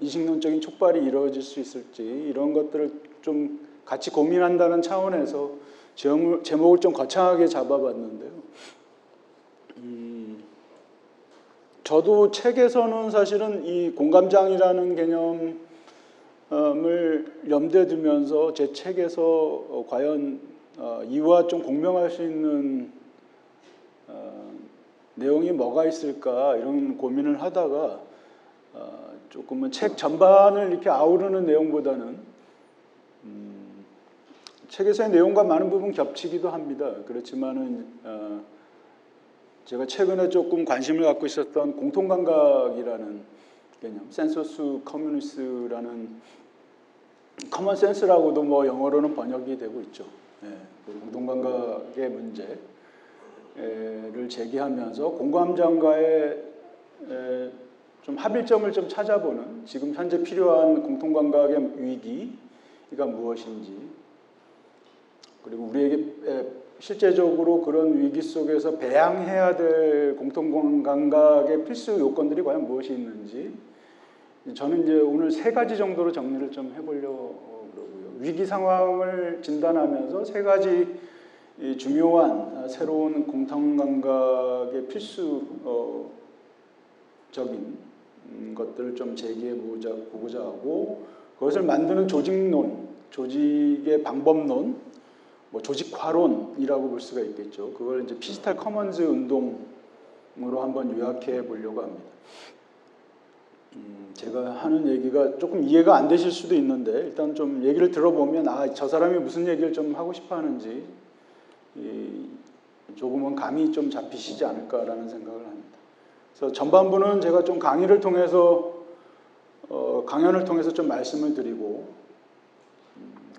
인식론적인 촉발이 이루어질 수 있을지 이런 것들을 좀 같이 고민한다는 차원에서 제목을 좀 거창하게 잡아봤는데요. 저도 책에서는 사실은 이 공감장이라는 개념을 염두에 두면서 제 책에서 과연 이와 좀 공명할 수 있는 내용이 뭐가 있을까 이런 고민을 하다가 조금은 책 전반을 이렇게 아우르는 내용보다는 책에서의 내용과 많은 부분 겹치기도 합니다. 그렇지만은 제가 최근에 조금 관심을 갖고 있었던 공통감각이라는 개념, 센서스 커뮤니스라는 커먼 센스라고도 뭐 영어로는 번역이 되고 있죠. 그 공통감각의 문제를 제기하면서 공감장과의 좀 합일점을 좀 찾아보는 지금 현재 필요한 공통감각의 위기가 무엇인지, 그리고 우리에게 실제적으로 그런 위기 속에서 배양해야 될 공통감각의 필수 요건들이 과연 무엇이 있는지 저는 이제 오늘 3가지 정도로 정리를 좀 해보려고 그러고요. 위기 상황을 진단하면서 3가지 중요한 새로운 공통감각의 필수적인 것들을 좀 제기해 보고자 하고, 그것을 만드는 조직론, 조직의 방법론, 뭐 조직화론이라고 볼 수가 있겠죠. 그걸 이제 피지털 커먼즈 운동으로 한번 요약해 보려고 합니다. 제가 하는 얘기가 조금 이해가 안 되실 수도 있는데 일단 좀 얘기를 들어보면 저 사람이 무슨 얘기를 좀 하고 싶어 하는지 조금은 감이 좀 잡히시지 않을까라는 생각을 합니다. 그래서 전반부는 제가 좀 강연을 통해서 좀 말씀을 드리고,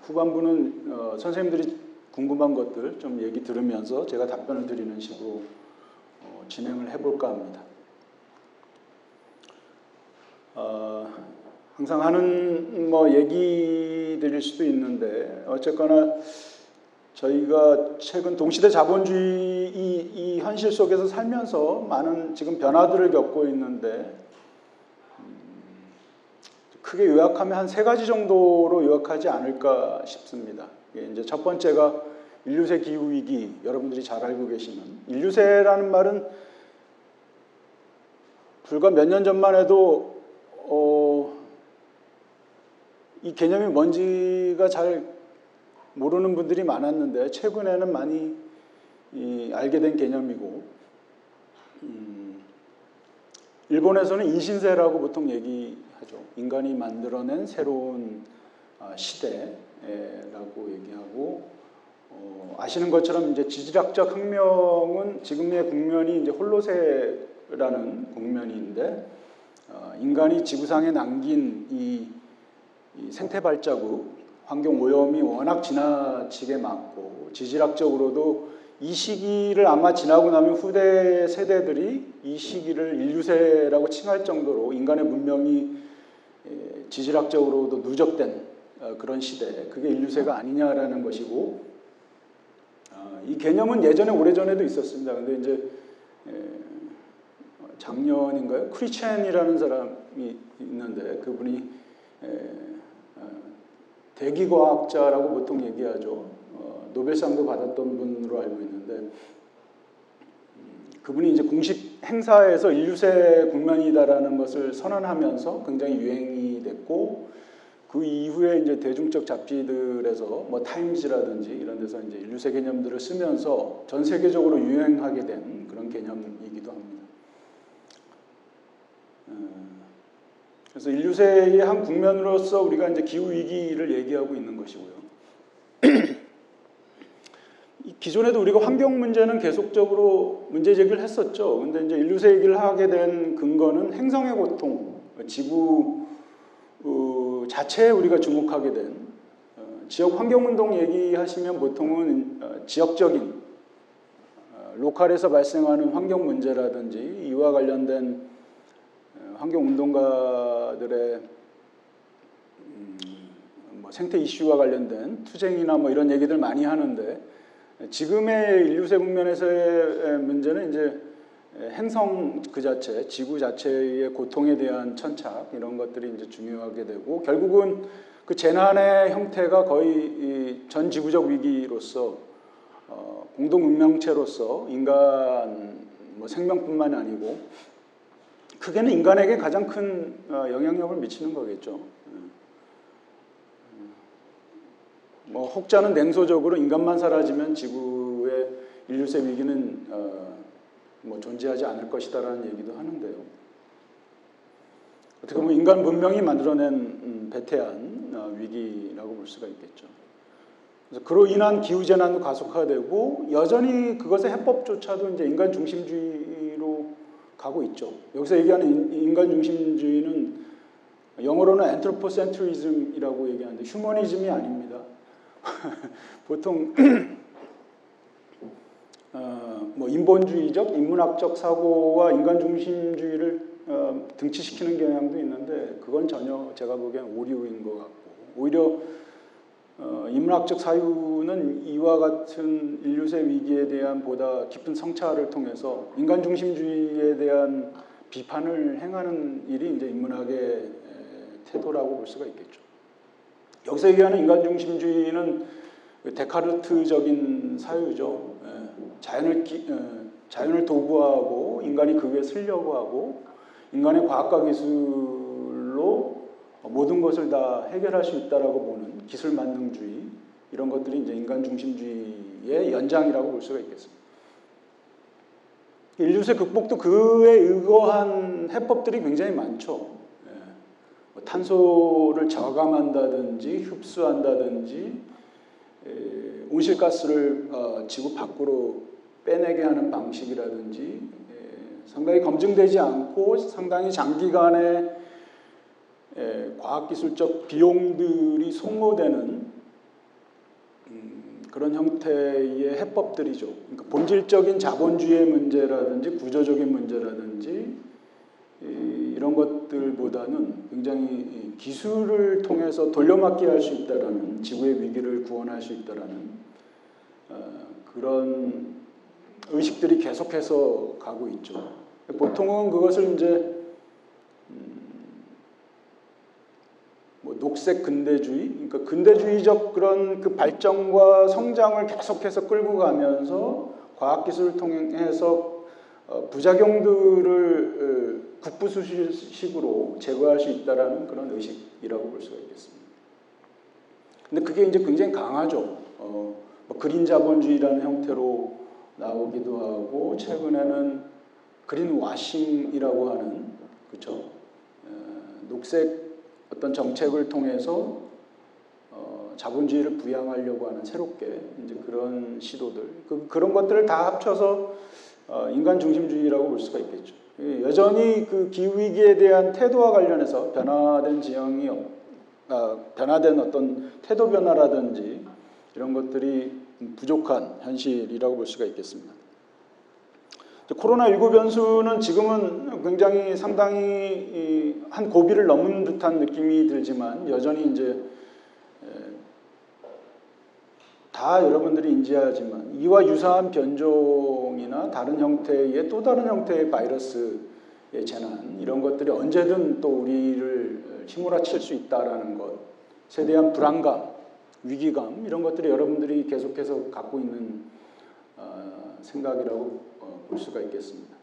후반부는 선생님들이 궁금한 것들 좀 얘기 들으면서 제가 답변을 드리는 식으로 진행을 해볼까 합니다. 항상 하는 얘기들일 수도 있는데 어쨌거나 저희가 최근 동시대 자본주의 이 현실 속에서 살면서 많은 지금 변화들을 겪고 있는데 크게 요약하면 한 3가지 정도로 요약하지 않을까 싶습니다. 이제 첫 번째가 인류세 기후위기, 여러분들이 잘 알고 계시는 인류세라는 말은 불과 몇 년 전만 해도 이 개념이 뭔지가 잘 모르는 분들이 많았는데 최근에는 많이 알게 된 개념이고, 일본에서는 인신세라고 보통 얘기하죠. 인간이 만들어낸 새로운 시대라고 얘기하고, 아시는 것처럼 이제 지질학적 혁명은 지금의 국면이 이제 홀로세라는 국면인데, 인간이 지구상에 남긴 이 생태 발자국, 환경 오염이 워낙 지나치게 많고, 지질학적으로도 이 시기를 아마 지나고 나면 후대 세대들이 이 시기를 인류세라고 칭할 정도로 인간의 문명이 지질학적으로도 누적된 그런 시대, 그게 인류세가 아니냐라는 것이고, 이 개념은 예전에 오래전에도 있었습니다. 근데 이제 작년인가요? 크리첸이라는 사람이 있는데 그분이 대기과학자라고 보통 얘기하죠. 노벨상도 받았던 분으로 알고 있는데, 그분이 이제 공식 행사에서 인류세 국면이다라는 것을 선언하면서 굉장히 유행이 됐고, 그 이후에 이제 대중적 잡지들에서 뭐 타임즈라든지 이런 데서 이제 인류세 개념들을 쓰면서 전 세계적으로 유행하게 된 그런 개념이기도 합니다. 그래서 인류세의 한 국면으로서 우리가 이제 기후 위기를 얘기하고 있는 것이고요. 기존에도 우리가 환경 문제는 계속적으로 문제 제기를 했었죠. 근데 이제 인류세 얘기를 하게 된 근거는 행성의 고통, 지구 자체에 우리가 주목하게 된 지역 환경 운동 얘기하시면 보통은 지역적인 로컬에서 발생하는 환경 문제라든지 이와 관련된 환경 운동가들의 뭐 생태 이슈와 관련된 투쟁이나 뭐 이런 얘기들 많이 하는데, 지금의 인류세 국면에서의 문제는 이제 행성 그 자체, 지구 자체의 고통에 대한 천착 이런 것들이 이제 중요하게 되고 결국은 그 재난의 형태가 거의 전 지구적 위기로서 공동 운명체로서 인간 뭐 생명뿐만 아니고 크게는 인간에게 가장 큰 영향력을 미치는 거겠죠. 뭐 혹자는 냉소적으로 인간만 사라지면 지구의 인류세 위기는 뭐 존재하지 않을 것이다라는 얘기도 하는데요. 어떻게 보면 인간 문명이 만들어낸 배태한 위기라고 볼 수가 있겠죠. 그래서 그로 인한 기후 재난도 가속화되고 여전히 그것의 해법조차도 이제 인간 중심주의로 가고 있죠. 여기서 얘기하는 인간 중심주의는 영어로는 anthropocentri즘이라고 얘기하는데 휴머니즘이 아닙니다. 보통 뭐 인본주의적, 인문학적 사고와 인간 중심주의를 등치시키는 경향도 있는데 그건 전혀 제가 보기엔 오류인 것 같고 오히려 인문학적 사유는 이와 같은 인류세 위기에 대한 보다 깊은 성찰을 통해서 인간 중심주의에 대한 비판을 행하는 일이 이제 인문학의 태도라고 볼 수가 있겠죠. 여기서 얘기하는 인간 중심주의는 데카르트적인 사유죠. 자연을 도구화하고 인간이 그 위에 쓰려고 하고 인간의 과학과 기술로 모든 것을 다 해결할 수 있다라고 보는 기술 만능주의 이런 것들이 이제 인간 중심주의의 연장이라고 볼 수가 있겠습니다. 인류세 극복도 그에 의거한 해법들이 굉장히 많죠. 뭐 탄소를 저감한다든지 흡수한다든지 온실가스를 지구 밖으로 빼내게 하는 방식이라든지 상당히 검증되지 않고 상당히 장기간의 과학기술적 비용들이 소모되는 그런 형태의 해법들이죠. 그러니까 본질적인 자본주의의 문제라든지 구조적인 문제라든지 이런 것들보다는 굉장히 기술을 통해서 돌려막기 할 수 있다라는 지구의 위기를 구원할 수 있다라는 그런 의식들이 계속해서 가고 있죠. 보통은 그것을 이제 뭐 녹색 근대주의, 그러니까 근대주의적 그런 그 발전과 성장을 계속해서 끌고 가면서 과학기술을 통해서 부작용들을 국부수식으로 제거할 수 있다라는 그런 의식이라고 볼 수가 있겠습니다. 근데 그게 이제 굉장히 강하죠. 뭐 그린 자본주의라는 형태로 나오기도 하고 최근에는 그린 와싱이라고 하는 그렇죠. 녹색 어떤 정책을 통해서 자본주의를 부양하려고 하는 새롭게 이제 그런 시도들 그런 것들을 다 합쳐서 인간 중심주의라고 볼 수가 있겠죠. 여전히 그 기후 위기에 대한 태도와 관련해서 변화된 지형이 변화된 어떤 태도 변화라든지 이런 것들이 부족한 현실이라고 볼 수가 있겠습니다. 코로나19 변수는 지금은 굉장히 상당히 한 고비를 넘은 듯한 느낌이 들지만 여전히 이제 다 여러분들이 인지하지만 이와 유사한 변종이나 다른 형태의 또 다른 형태의 바이러스의 재난 이런 것들이 언제든 또 우리를 휘몰아칠 수 있다라는 것에 대한 불안감, 위기감 이런 것들이 여러분들이 계속해서 갖고 있는 생각이라고 볼 수가 있겠습니다.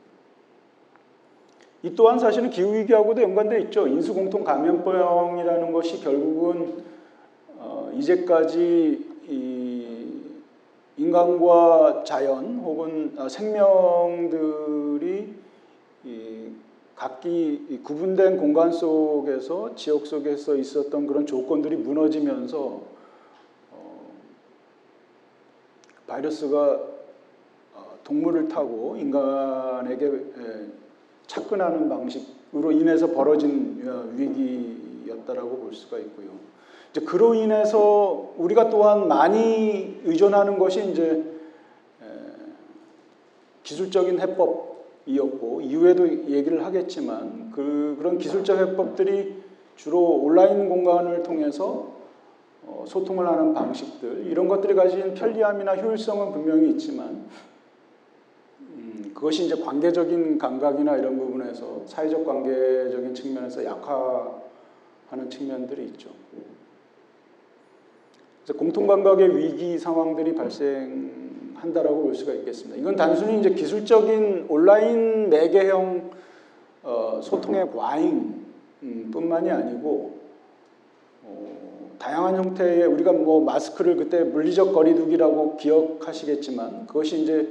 이 또한 사실은 기후위기하고도 연관되어 있죠. 인수공통 감염병이라는 것이 결국은 이제까지 인간과 자연 혹은 생명들이 각기 구분된 공간 속에서 지역 속에서 있었던 그런 조건들이 무너지면서 바이러스가 동물을 타고 인간에게 착근하는 방식으로 인해서 벌어진 위기였다라고 볼 수가 있고요. 이제 그로 인해서 우리가 또한 많이 의존하는 것이 이제 기술적인 해법이었고 이후에도 얘기를 하겠지만 그런 기술적 해법들이 주로 온라인 공간을 통해서 소통을 하는 방식들 이런 것들이 가진 편리함이나 효율성은 분명히 있지만 그것이 이제 관계적인 감각이나 이런 부분에서 사회적 관계적인 측면에서 약화하는 측면들이 있죠. 그래서 공통감각의 위기 상황들이 발생한다라고 볼 수가 있겠습니다. 이건 단순히 이제 기술적인 온라인 매개형 소통의 과잉 뿐만이 아니고 다양한 형태의 우리가 뭐 마스크를 그때 물리적 거리두기라고 기억하시겠지만 그것이 이제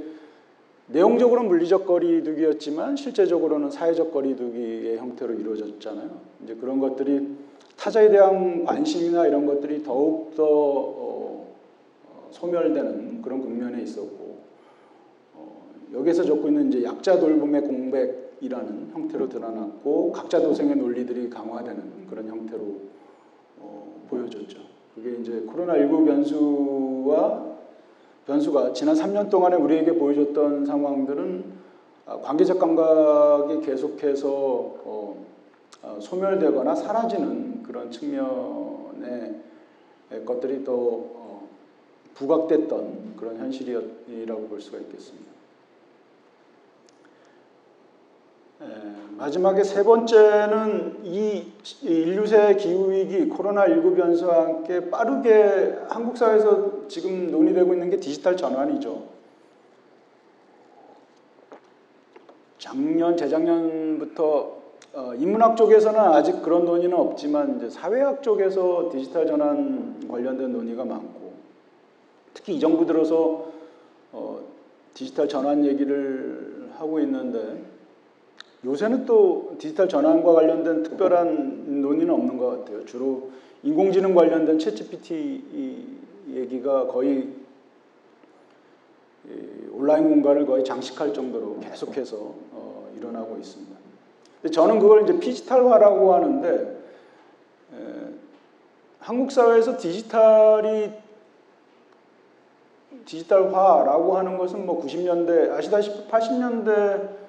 내용적으로는 물리적 거리두기였지만 실제적으로는 사회적 거리두기의 형태로 이루어졌잖아요. 이제 그런 것들이 타자에 대한 관심이나 이런 것들이 더욱더 소멸되는 그런 국면에 있었고 여기에서 적고 있는 이제 약자 돌봄의 공백이라는 형태로 드러났고 각자 도생의 논리들이 강화되는 그런 형태로 보여졌죠. 그게 이제 코로나19 변수가 지난 3년 동안에 우리에게 보여줬던 상황들은 관계적 감각이 계속해서 소멸되거나 사라지는 그런 측면의 것들이 또 부각됐던 그런 현실이라고 볼 수가 있겠습니다. 마지막에 세 번째는 이 인류세 기후위기 코로나19 변수와 함께 빠르게 한국 사회에서 지금 논의되고 있는 게 디지털 전환이죠. 재작년부터 인문학 쪽에서는 아직 그런 논의는 없지만 이제 사회학 쪽에서 디지털 전환 관련된 논의가 많고 특히 이 정부 들어서 디지털 전환 얘기를 하고 있는데 요새는 또 디지털 전환과 관련된 특별한 논의는 없는 것 같아요. 주로 인공지능 관련된 챗GPT 얘기가 거의 온라인 공간을 거의 장식할 정도로 계속해서 일어나고 있습니다. 근데 저는 그걸 이제 피지털화라고 하는데 한국 사회에서 디지털화라고 하는 것은 뭐 90년대 아시다시피 80년대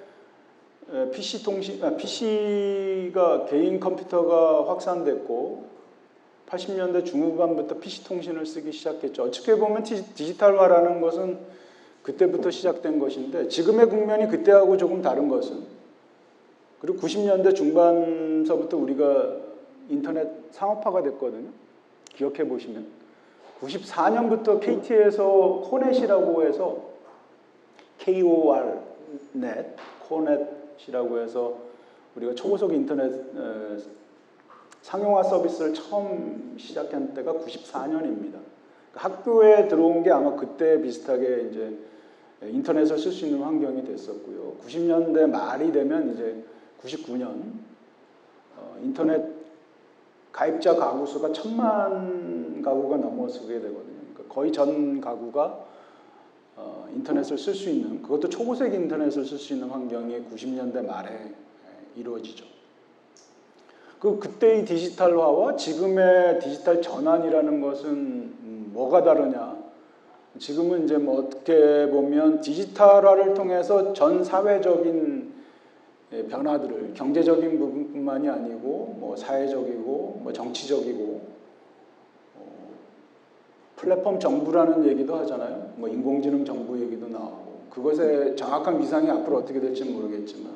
PC가 개인 컴퓨터가 확산됐고 80년대 중후반부터 PC 통신을 쓰기 시작했죠. 어떻게 보면 디지털화라는 것은 그때부터 시작된 것인데 지금의 국면이 그때하고 조금 다른 것은 그리고 90년대 중반서부터 우리가 인터넷 상업화가 됐거든요. 기억해 보시면 94년부터 KT에서 코넷이라고 해서 KORnet, 코넷이라고 해서 우리가 초고속 인터넷 상용화 서비스를 처음 시작한 때가 94년입니다. 학교에 들어온 게 아마 그때 비슷하게 이제 인터넷을 쓸 수 있는 환경이 됐었고요. 90년대 말이 되면 이제 99년 인터넷 가입자 가구 수가 1000만 가구가 넘어서게 되거든요. 그러니까 거의 전 가구가 인터넷을 쓸 수 있는 그것도 초고속 인터넷을 쓸 수 있는 환경이 90년대 말에 이루어지죠. 그때의 디지털화와 지금의 디지털 전환이라는 것은 뭐가 다르냐? 지금은 이제 뭐 어떻게 보면 디지털화를 통해서 전 사회적인 변화들을 경제적인 부분뿐만이 아니고 뭐 사회적이고 뭐 정치적이고 플랫폼 정부라는 얘기도 하잖아요. 뭐 인공지능 정부 얘기도 나오고 그것의 정확한 위상이 앞으로 어떻게 될지는 모르겠지만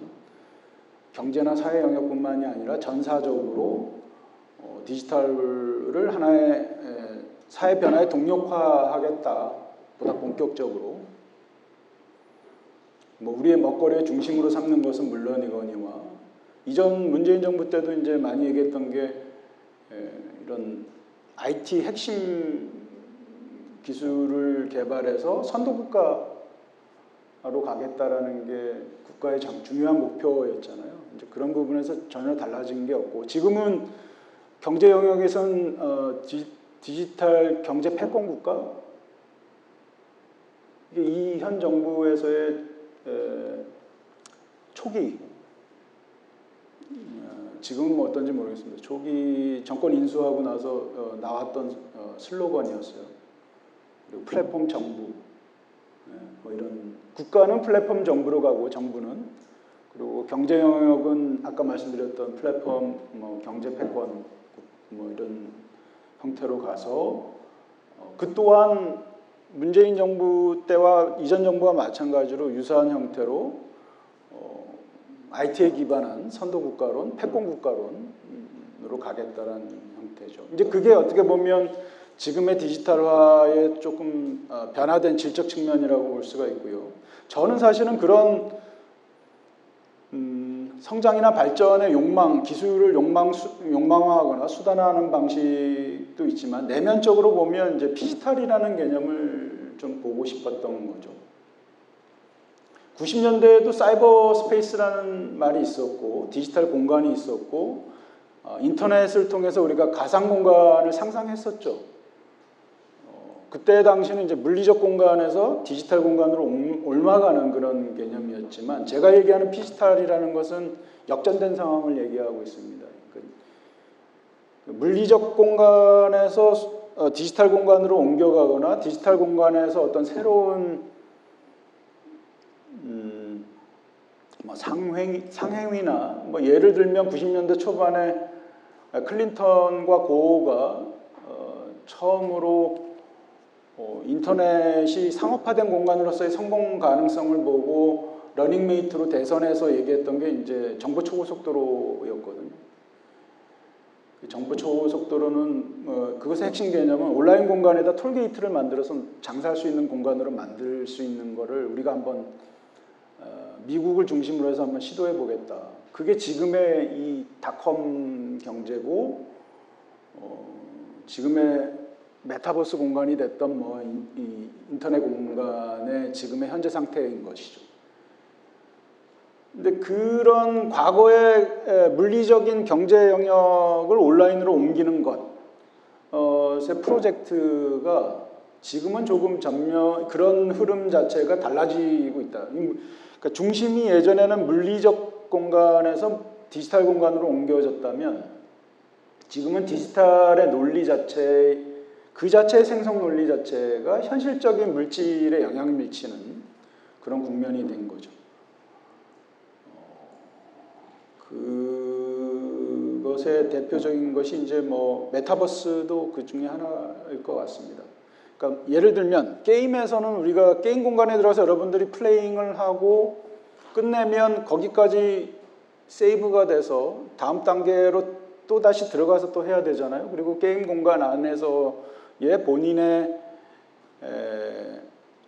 경제나 사회 영역뿐만이 아니라 전사적으로 디지털을 하나의 사회 변화의 동력화하겠다. 보다 본격적으로 뭐 우리의 먹거리의 중심으로 삼는 것은 물론이거니와 이전 문재인 정부 때도 이제 많이 얘기했던 게 이런 IT 핵심 기술을 개발해서 선도국가로 가겠다라는 게 국가의 중요한 목표였잖아요. 이제 그런 부분에서 전혀 달라진 게 없고 지금은 경제 영역에선 디지털 경제 패권국가 이 현 정부에서의 초기 지금은 뭐 어떤지 모르겠습니다. 초기 정권 인수하고 나서 나왔던 슬로건이었어요. 그리고 플랫폼 정부 뭐 이런 국가는 플랫폼 정부로 가고 정부는 그리고 경제 영역은 아까 말씀드렸던 플랫폼 뭐 경제 패권 뭐 이런 형태로 가서 그 또한 문재인 정부 때와 이전 정부와 마찬가지로 유사한 형태로 IT에 기반한 선도국가론, 패권국가론으로 가겠다라는 형태죠. 이제 그게 어떻게 보면 지금의 디지털화의 조금 변화된 질적 측면이라고 볼 수가 있고요. 저는 사실은 그런 성장이나 발전의 욕망, 기술을 욕망화하거나 수단화하는 방식도 있지만 내면적으로 보면 이제 피지털이라는 개념을 좀 보고 싶었던 거죠. 90년대에도 사이버 스페이스라는 말이 있었고 디지털 공간이 있었고 인터넷을 통해서 우리가 가상 공간을 상상했었죠. 그때 당시는 이제 물리적 공간에서 디지털 공간으로 옮아가는 그런 개념이었지만 제가 얘기하는 피지털이라는 것은 역전된 상황을 얘기하고 있습니다. 물리적 공간에서 디지털 공간으로 옮겨가거나 디지털 공간에서 어떤 새로운 상행위나 예를 들면 90년대 초반에 클린턴과 고어가 처음으로 인터넷이 상업화된 공간으로서의 성공 가능성을 보고 러닝메이트로 대선에서 얘기했던 게 이제 정보 초고속도로였거든요. 정보 초고속도로는 그것의 핵심 개념은 온라인 공간에다 톨게이트를 만들어서 장사할 수 있는 공간으로 만들 수 있는 거를 우리가 한번 미국을 중심으로 해서 한번 시도해 보겠다. 그게 지금의 이 닷컴 경제고 지금의 메타버스 공간이 됐던 이 인터넷 공간의 지금의 현재 상태인 것이죠. 근데 그런 과거의 물리적인 경제 영역을 온라인으로 옮기는 것의 프로젝트가 지금은 조금 그런 흐름 자체가 달라지고 있다. 그러니까 중심이 예전에는 물리적 공간에서 디지털 공간으로 옮겨졌다면 지금은 디지털의 논리 자체, 그 자체의 생성 논리 자체가 현실적인 물질에 영향을 미치는 그런 국면이 된 거죠. 그것의 대표적인 것이 이제 메타버스도 그 중에 하나일 것 같습니다. 그러니까 예를 들면 게임에서는 우리가 게임 공간에 들어가서 여러분들이 플레잉을 하고 끝내면 거기까지 세이브가 돼서 다음 단계로 또 다시 들어가서 또 해야 되잖아요. 그리고 게임 공간 안에서의 본인의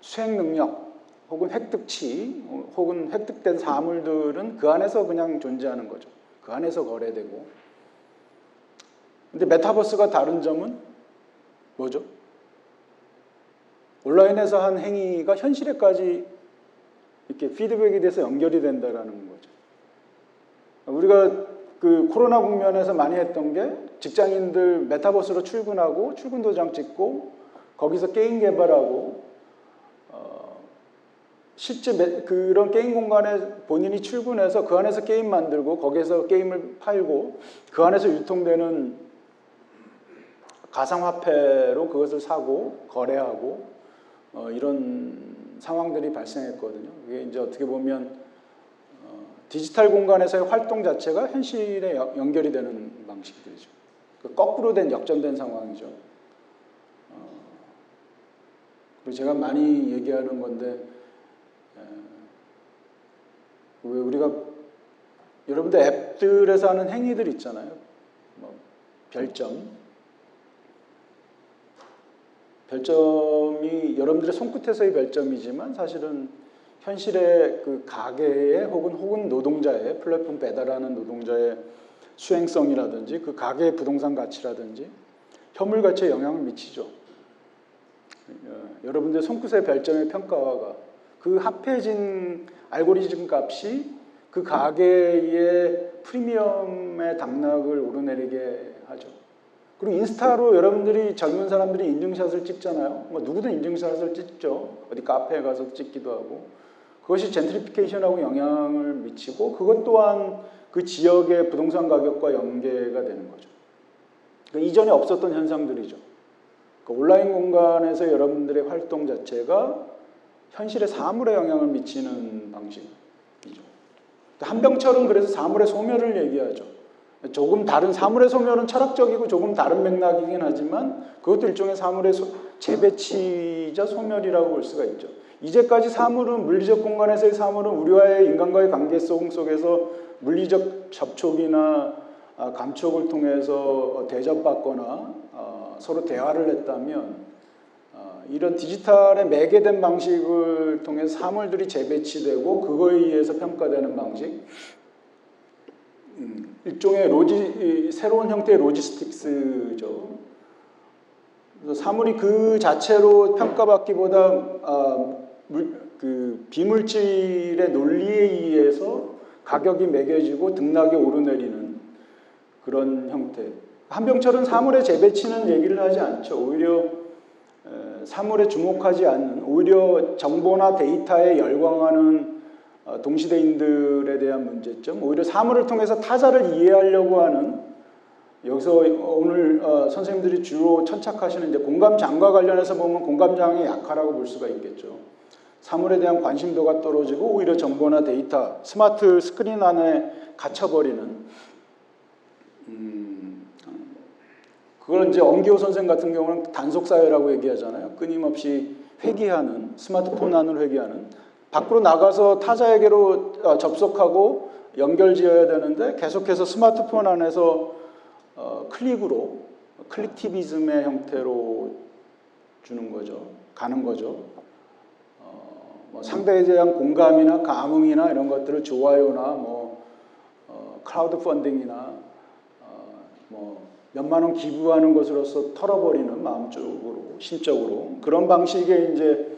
수행 능력 혹은 획득치 혹은 획득된 사물들은 그 안에서 그냥 존재하는 거죠. 그 안에서 거래되고. 근데 메타버스가 다른 점은 뭐죠? 온라인에서 한 행위가 현실에까지 이렇게 피드백이 돼서 연결이 된다라는 거죠. 우리가 그 코로나 국면에서 많이 했던 게 직장인들 메타버스로 출근하고 출근 도장 찍고 거기서 게임 개발하고 실제 그런 게임 공간에 본인이 출근해서 그 안에서 게임 만들고 거기에서 게임을 팔고 그 안에서 유통되는 가상화폐로 그것을 사고 거래하고 이런 상황들이 발생했거든요. 이게 이제 어떻게 보면 디지털 공간에서의 활동 자체가 현실에 연결이 되는 방식들이죠. 거꾸로 된 역전된 상황이죠. 그리고 제가 많이 얘기하는 건데 왜 우리가 여러분들 앱들에서 하는 행위들 있잖아요. 별점이 여러분들의 손끝에서의 별점이지만 사실은 현실의 그 가게의 혹은 노동자의 플랫폼 배달하는 노동자의 수행성이라든지 그 가게의 부동산 가치라든지 현물 가치에 영향을 미치죠. 여러분들의 손끝의 별점의 평가가 그 합해진 알고리즘 값이 그 가게의 프리미엄의 당락을 오르내리게 하죠. 그리고 인스타로 여러분들이 젊은 사람들이 인증샷을 찍잖아요. 누구든 인증샷을 찍죠. 어디 카페에 가서 찍기도 하고. 그것이 젠트리피케이션하고 영향을 미치고 그것 또한 그 지역의 부동산 가격과 연계가 되는 거죠. 그러니까 이전에 없었던 현상들이죠. 그러니까 온라인 공간에서 여러분들의 활동 자체가 현실의 사물에 영향을 미치는 방식이죠. 한병철은 그래서 사물의 소멸을 얘기하죠. 조금 다른 사물의 소멸은 철학적이고 조금 다른 맥락이긴 하지만 그것도 일종의 사물의 재배치자 소멸이라고 볼 수가 있죠. 이제까지 사물은 물리적 공간에서의 사물은 우리와의 인간과의 관계성 속에서 물리적 접촉이나 감촉을 통해서 대접받거나 서로 대화를 했다면 이런 디지털에 매개된 방식을 통해서 사물들이 재배치되고 그거에 의해서 평가되는 방식, 일종의 새로운 형태의 로지스틱스죠. 그래서 사물이 그 자체로 평가받기보다 그 비물질의 논리에 의해서 가격이 매겨지고 등락이 오르내리는 그런 형태. 한병철은 사물의 재배치는 얘기를 하지 않죠. 오히려 사물에 주목하지 않는, 오히려 정보나 데이터에 열광하는 동시대인들에 대한 문제점, 오히려 사물을 통해서 타자를 이해하려고 하는, 여기서 오늘 선생님들이 주로 천착하시는 이제 공감장과 관련해서 보면 공감장이 약하라고 볼 수가 있겠죠. 사물에 대한 관심도가 떨어지고 오히려 정보나 데이터, 스마트 스크린 안에 갇혀버리는, 그걸 이제 엄기호 선생 같은 경우는 단속사회라고 얘기하잖아요. 끊임없이 회귀하는, 스마트폰 안을 회귀하는, 밖으로 나가서 타자에게로 접속하고 연결지어야 되는데 계속해서 스마트폰 안에서 클릭으로, 클릭티비즘의 형태로 주는 거죠. 가는 거죠. 뭐 상대에 대한 공감이나 감흥이나 이런 것들을 좋아요나 크라우드 펀딩이나 뭐 몇만 원 기부하는 것으로서 털어버리는 마음적으로, 심적으로 그런 방식의 이제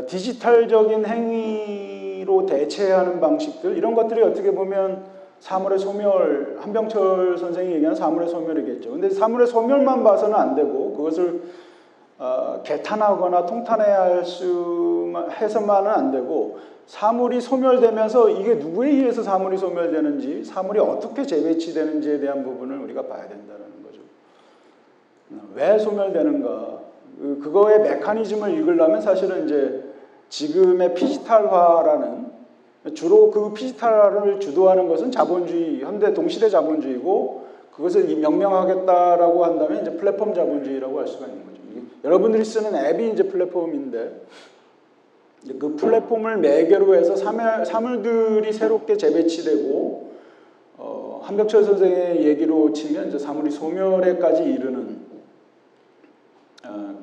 디지털적인 행위로 대체하는 방식들, 이런 것들이 어떻게 보면 사물의 소멸, 한병철 선생이 얘기하는 사물의 소멸이겠죠. 근데 사물의 소멸만 봐서는 안 되고 그것을 개탄하거나 통탄해야 해서만은 안 되고, 사물이 소멸되면서 이게 누구에 의해서 사물이 소멸되는지, 사물이 어떻게 재배치되는지에 대한 부분을 우리가 봐야 된다는 거죠. 왜 소멸되는가? 그거의 메커니즘을 읽으려면 사실은 이제 지금의 피지털화라는, 주로 그 피지털화를 주도하는 것은 자본주의, 현대 동시대 자본주의고, 그것을 명명하겠다라고 한다면 이제 플랫폼 자본주의라고 할 수가 있는 거죠. 여러분들이 쓰는 앱이 이제 플랫폼인데, 그 플랫폼을 매개로 해서 사물들이 새롭게 재배치되고, 한병철 선생의 얘기로 치면 이제 사물이 소멸에까지 이르는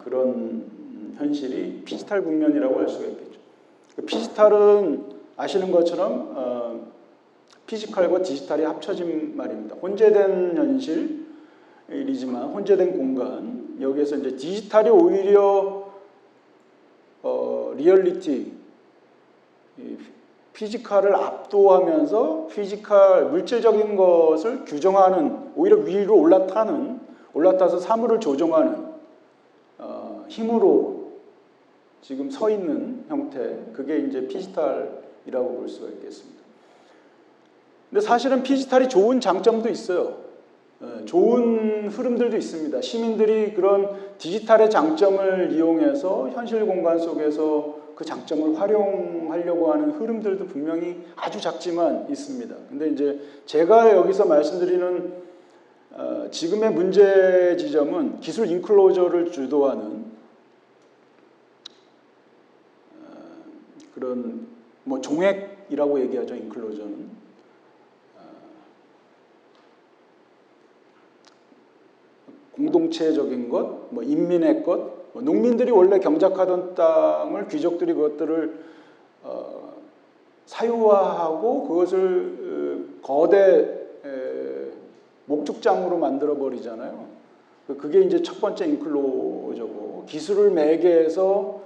그런 현실이 피지털 국면이라고 할 수가 있겠죠. 피지털은 아시는 것처럼 피지컬과 디지털이 합쳐진 말입니다. 혼재된 현실이지만 혼재된 공간, 여기에서 이제 디지털이 오히려 리얼리티, 피지컬을 압도하면서 피지컬, 물질적인 것을 규정하는, 오히려 위로 올라타서 사물을 조종하는 힘으로 지금 서 있는 형태, 그게 이제 피지털이라고 볼 수가 있겠습니다. 근데 사실은 피지털이 좋은 장점도 있어요. 좋은 흐름들도 있습니다. 시민들이 그런 디지털의 장점을 이용해서 현실 공간 속에서 그 장점을 활용하려고 하는 흐름들도 분명히 아주 작지만 있습니다. 근데 이제 제가 여기서 말씀드리는 지금의 문제 지점은 기술 인클로저를 주도하는 그런 뭐 종액이라고 얘기하죠. 인클로저는. 공동체적인 것, 뭐 인민의 것, 뭐 농민들이 원래 경작하던 땅을 귀족들이 그것들을 사유화하고 그것을 거대 목축장으로 만들어 버리잖아요. 그게 이제 첫 번째 인클로저고, 기술을 매개해서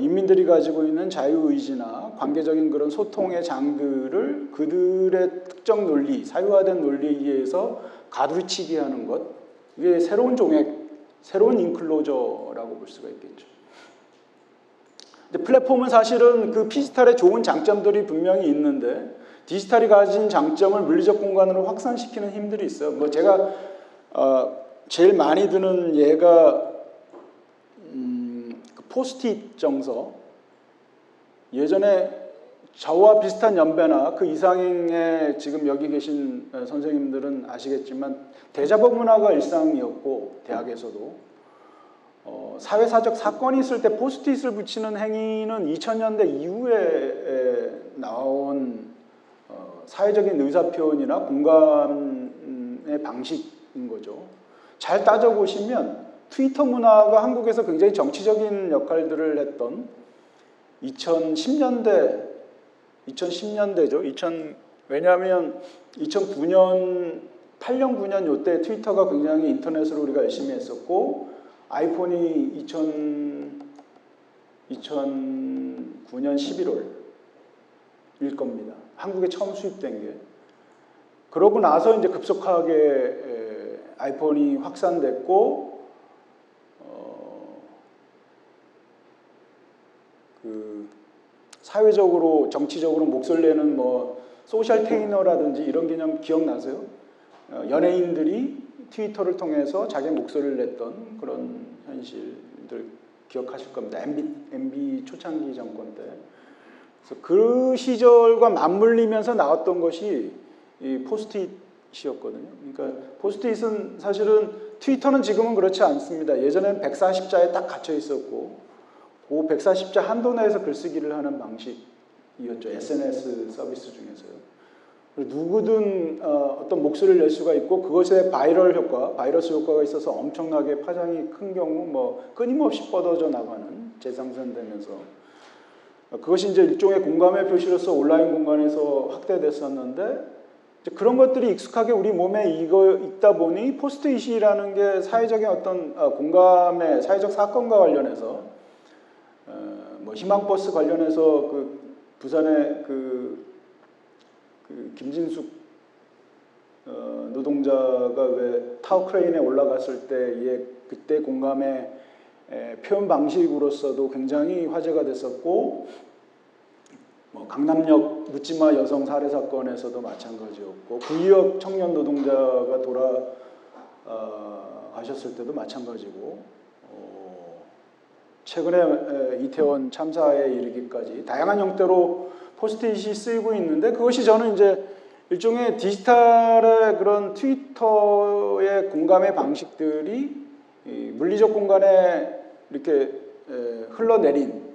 인민들이 가지고 있는 자유의지나 관계적인 그런 소통의 장들을 그들의 특정 논리, 사유화된 논리에 의해서 가두리치게 하는 것, 이게 새로운 종액, 새로운 인클로저라고 볼 수가 있겠죠. 근데 플랫폼은 사실은 그 피지털의 좋은 장점들이 분명히 있는데, 디지털이 가진 장점을 물리적 공간으로 확산시키는 힘들이 있어요. 뭐 제가 제일 많이 드는 예가 그 포스트잇 정서. 예전에 저와 비슷한 연배나 그 이상의 지금 여기 계신 선생님들은 아시겠지만 대자보 문화가 일상이었고 대학에서도 사회사적 사건이 있을 때 포스트잇을 붙이는 행위는 2000년대 이후에 나온 사회적인 의사표현이나 공감의 방식인 거죠. 잘 따져보시면 트위터 문화가 한국에서 굉장히 정치적인 역할들을 했던 2010년대죠. 왜냐하면 2009년, 8년, 9년 요때 트위터가 굉장히 인터넷으로 우리가 열심히 했었고 아이폰이 2009년 11월일 겁니다. 한국에 처음 수입된 게. 그러고 나서 이제 급속하게 아이폰이 확산됐고 사회적으로 정치적으로 목소리 내는 뭐 소셜 테이너라든지 이런 개념 기억나세요? 연예인들이 트위터를 통해서 자기 목소리를 냈던 그런 현실들 기억하실 겁니다. MB 초창기 정권 때. 그래서 그 시절과 맞물리면서 나왔던 것이 이 포스트잇이었거든요. 그러니까 포스트잇은 사실은 트위터는 지금은 그렇지 않습니다. 예전에는 140자에 딱 갇혀 있었고 그 140자 한도 내에서 글쓰기를 하는 방식이었죠. SNS 서비스 중에서요. 누구든 어떤 목소리를 낼 수가 있고 그것에 바이러스 효과가 있어서 엄청나게 파장이 큰 경우 뭐 끊임없이 뻗어져 나가는 재생산되면서 그것이 이제 일종의 공감의 표시로서 온라인 공간에서 확대됐었는데 그런 것들이 익숙하게 우리 몸에 있다 보니 포스트잇이라는 게 사회적인 어떤 공감의 사회적 사건과 관련해서 뭐 희망버스 관련해서 그 부산의 그 김진숙 노동자가 왜 타워크레인에 올라갔을 때 그때 공감의 표현 방식으로서도 굉장히 화제가 됐었고 뭐 강남역 묻지마 여성 살해 사건에서도 마찬가지였고 구의역 청년 노동자가 가셨을 때도 마찬가지고 최근에 이태원 참사에 이르기까지 다양한 형태로 포스트잇이 쓰이고 있는데 그것이 저는 이제 일종의 디지털의 그런 트위터의 공감의 방식들이 물리적 공간에 이렇게 흘러내린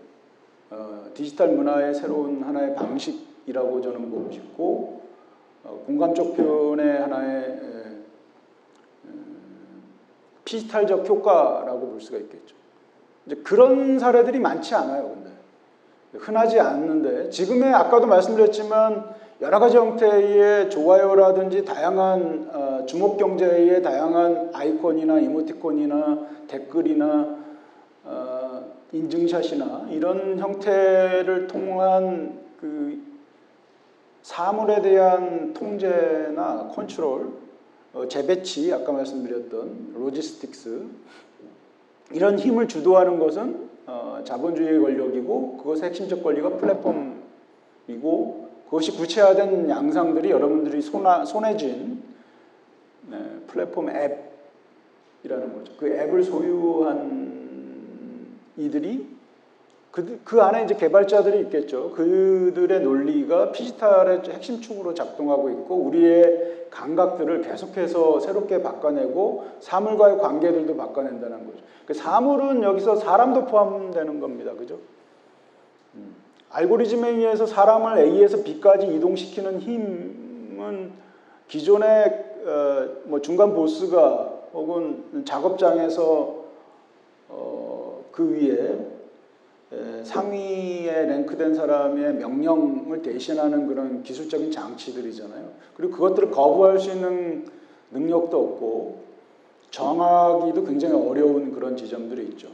디지털 문화의 새로운 하나의 방식이라고 저는 보고 싶고 공감적 표현의 하나의 피지털적 효과라고 볼 수가 있겠죠. 이제 그런 사례들이 많지 않아요. 근데 흔하지 않는데 지금의 아까도 말씀드렸지만 여러 가지 형태의 좋아요라든지 다양한 주목경제의 다양한 아이콘이나 이모티콘이나 댓글이나 인증샷이나 이런 형태를 통한 그 사물에 대한 통제나 컨트롤, 재배치, 아까 말씀드렸던 로지스틱스 이런 힘을 주도하는 것은 자본주의의 권력이고 그것의 핵심적 권리가 플랫폼이고 그것이 구체화된 양상들이 여러분들이 손에 쥔 플랫폼 앱이라는 거죠. 그 앱을 소유한 이들이 그 안에 이제 개발자들이 있겠죠. 그들의 논리가 피지털의 핵심 축으로 작동하고 있고 우리의 감각들을 계속해서 새롭게 바꿔내고 사물과의 관계들도 바꿔낸다는 거죠. 그 사물은 여기서 사람도 포함되는 겁니다. 그죠? 알고리즘에 의해서 사람을 A에서 B까지 이동시키는 힘은 기존의 뭐 중간 보스가 혹은 작업장에서 그 위에 상위에 랭크된 사람의 명령을 대신하는 그런 기술적인 장치들이잖아요. 그리고 그것들을 거부할 수 있는 능력도 없고 정하기도 굉장히 어려운 그런 지점들이 있죠.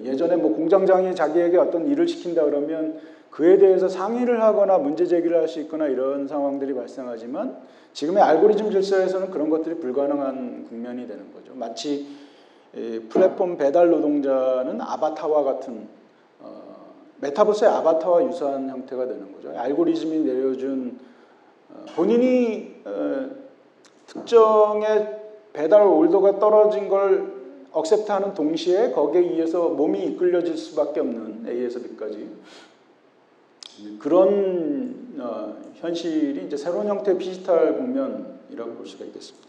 예전에 뭐 공장장이 자기에게 어떤 일을 시킨다 그러면 그에 대해서 상의를 하거나 문제 제기를 할 수 있거나 이런 상황들이 발생하지만 지금의 알고리즘 질서에서는 그런 것들이 불가능한 국면이 되는 거죠. 마치 플랫폼 배달 노동자는 아바타와 같은 메타버스의 아바타와 유사한 형태가 되는 거죠. 알고리즘이 내려준 본인이 특정의 배달 올더가 떨어진 걸 억셉트하는 동시에 거기에 의해서 몸이 이끌려질 수밖에 없는 A에서 B까지 그런 현실이 이제 새로운 형태의 디지털 국면이라고 볼 수가 있겠습니다.